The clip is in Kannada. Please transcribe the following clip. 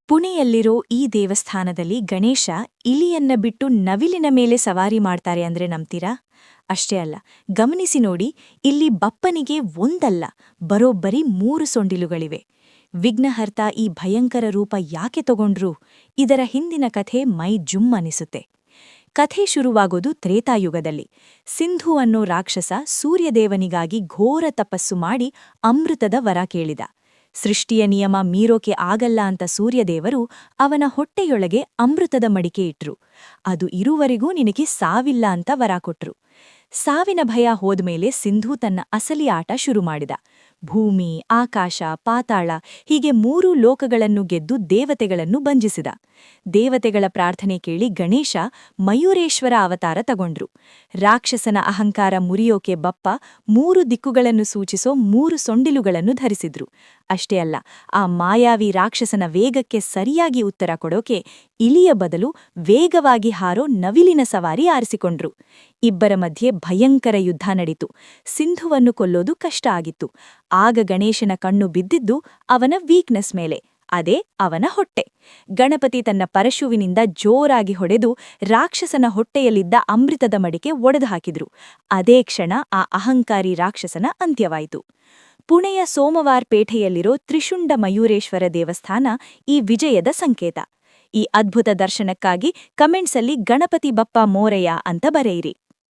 ಪುಣೆಯಲ್ಲಿರೋ ಈ ದೇವಸ್ಥಾನದಲ್ಲಿ ಗಣೇಶ ಇಲಿಯನ್ನ ಬಿಟ್ಟು ನವಿಲಿನ ಮೇಲೆ ಸವಾರಿ ಮಾಡ್ತಾರೆ ಅಂದ್ರೆ ನಂಬ್ತೀರಾ? ಅಷ್ಟೇ ಅಲ್ಲ, ಗಮನಿಸಿ ನೋಡಿ, ಇಲ್ಲಿ ಬಪ್ಪನಿಗೆ ಒಂದಲ್ಲ, ಬರೋಬ್ಬರಿ 3 ಸೊಂಡಿಲುಗಳಿವೆ. ವಿಘ್ನಹರ್ತ ಈ ಭಯಂಕರ ರೂಪ ಯಾಕೆ ತಗೊಂಡ್ರು? ಇದರ ಹಿಂದಿನ ಕಥೆ ಮೈ ಜುಮ್ ಅನಿಸುತ್ತೆ. ಕಥೆ ಶುರುವಾಗೋದು ತ್ರೇತಾಯುಗದಲ್ಲಿ. ಸಿಂಧು ಅನ್ನೋ ರಾಕ್ಷಸ ಸೂರ್ಯದೇವನಿಗಾಗಿ ಘೋರ ತಪಸ್ಸು ಮಾಡಿ ಅಮೃತದ ವರ ಕೇಳಿದ. ಸೃಷ್ಟಿಯ ನಿಯಮ ಮೀರೋಕೆ ಆಗಲ್ಲ ಅಂತ ಸೂರ್ಯದೇವರು ಅವನ ಹೊಟ್ಟೆಯೊಳಗೆ ಅಮೃತದ ಮಡಿಕೆ ಇಟ್ರು. ಅದು ಇರುವರೆಗೂ ನಿನಗೆ ಸಾವಿಲ್ಲ ಅಂತ ವರ ಕೊಟ್ರು. ಸಾವಿನ ಭಯ ಹೋದ್ಮೇಲೆ ಸಿಂಧು ತನ್ನ ಅಸಲಿ ಆಟ ಶುರು ಮಾಡಿದ. ಭೂಮಿ, ಆಕಾಶ, ಪಾತಾಳ ಹೀಗೆ 3 ಲೋಕಗಳನ್ನು ಗೆದ್ದು ದೇವತೆಗಳನ್ನು ಬಂಧಿಸಿದ. ದೇವತೆಗಳ ಪ್ರಾರ್ಥನೆ ಕೇಳಿ ಗಣೇಶ ಮಯೂರೇಶ್ವರ ಅವತಾರ ತಗೊಂಡ್ರು. ರಾಕ್ಷಸನ ಅಹಂಕಾರ ಮುರಿಯೋಕೆ ಬಪ್ಪ 3 ದಿಕ್ಕುಗಳನ್ನು ಸೂಚಿಸೋ 3 ಸೊಂಡಿಲುಗಳನ್ನು ಧರಿಸಿದ್ರು. ಅಷ್ಟೇ ಅಲ್ಲ, ಆ ಮಾಯಾವಿ ರಾಕ್ಷಸನ ವೇಗಕ್ಕೆ ಸರಿಯಾಗಿ ಉತ್ತರ ಕೊಡೋಕೆ ಇಲಿಯ ಬದಲು ವೇಗವಾಗಿ ಹಾರೋ ನವಿಲಿನ ಸವಾರಿ ಆರಿಸಿಕೊಂಡ್ರು. ಇಬ್ಬರ ಮಧ್ಯೆ ಭಯಂಕರ ಯುದ್ಧ ನಡೀತು. ಸಿಂಧುವನ್ನು ಕೊಲ್ಲೋದು ಕಷ್ಟ ಆಗಿತ್ತು. ಆಗ ಗಣೇಶನ ಕಣ್ಣು ಬಿದ್ದಿದ್ದು ಅವನ ವೀಕ್ನೆಸ್ ಮೇಲೆ, ಅದೇ ಅವನ ಹೊಟ್ಟೆ. ಗಣಪತಿ ತನ್ನ ಪರಶುವಿನಿಂದ ಜೋರಾಗಿ ಹೊಡೆದು ರಾಕ್ಷಸನ ಹೊಟ್ಟೆಯಲ್ಲಿದ್ದ ಅಮೃತದ ಮಡಿಕೆ ಒಡೆದು ಹಾಕಿದ್ರು. ಅದೇ ಕ್ಷಣ ಆ ಅಹಂಕಾರಿ ರಾಕ್ಷಸನ ಅಂತ್ಯವಾಯಿತು. ಪುಣೆಯ ಸೋಮವಾರ್ ಪೇಟೆಯಲ್ಲಿರೋ ತ್ರಿಶುಂಡ ಮಯೂರೇಶ್ವರ ದೇವಸ್ಥಾನ ಈ ವಿಜಯದ ಸಂಕೇತ. ಈ ಅದ್ಭುತ ದರ್ಶನಕ್ಕಾಗಿ ಕಮೆಂಟ್ಸಲ್ಲಿ ಗಣಪತಿ ಬಪ್ಪ ಮೋರೆಯ ಅಂತ ಬರೆಯಿರಿ.